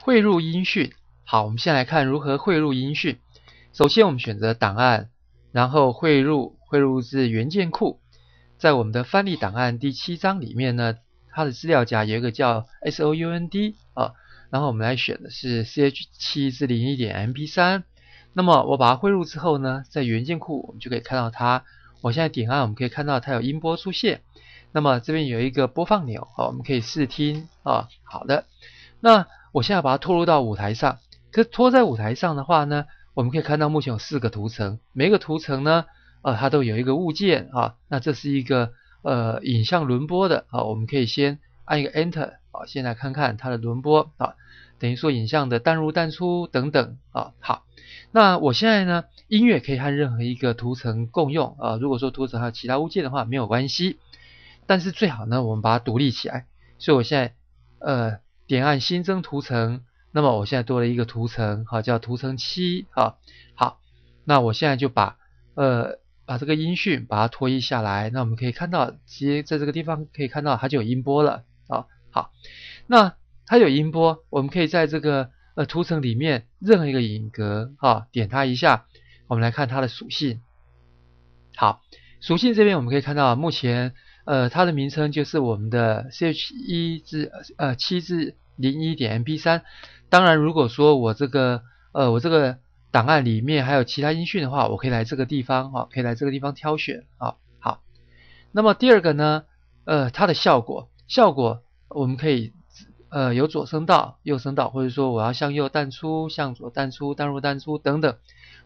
汇入音讯。好，我们先来看如何汇入音讯。首先我们选择档案，然后汇入至元件库。在我们的范例档案第7章里面呢，它的资料夹有一个叫 sound 然后我们来选的是 ch7 至01.mp3。那么我把它汇入之后呢，在元件库我们就可以看到它。我现在点按，我们可以看到它有音波出现。那么这边有一个播放钮，我们可以试听好的，那我现在把它拖入到舞台上。可是拖在舞台上的话呢，我们可以看到目前有4个图层，每一个图层呢，它都有一个物件那这是一个影像轮播的我们可以先按一个 Enter 先来看看它的轮播等于说影像的淡入淡出等等好，那我现在呢，音乐可以和任何一个图层共用如果说图层还有其他物件的话没有关系，但是最好呢我们把它独立起来。所以我现在点按新增图层，那么我现在多了一个图层叫图层7好，那我现在就把这个音讯把它拖移下来。那我们可以看到直接在这个地方可以看到它就有音波了好，那它有音波，我们可以在这个图层里面任何一个影格点它一下，我们来看它的属性。好，属性这边我们可以看到目前它的名称就是我们的 ch7 至01.mp3。当然如果说我这个档案里面还有其他音讯的话，我可以来这个地方挑选好，那么第二个呢它的效果我们可以有左声道右声道，或者说我要向右淡出向左淡出淡入淡出等等，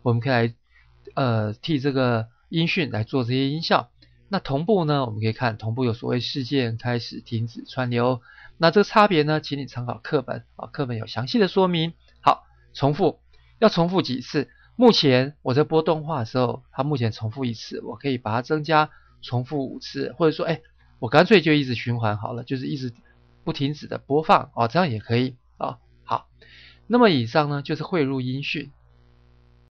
我们可以来替这个音讯来做这些音效。那同步呢，我们可以看同步有所谓事件开始停止串流，那这个差别呢请你参考课本课本有详细的说明。好，重复要重复几次，目前我在播动画的时候它目前重复1次，我可以把它增加重复5次，或者说我干脆就一直循环好了，就是一直不停止的播放这样也可以好，那么以上呢就是汇入音讯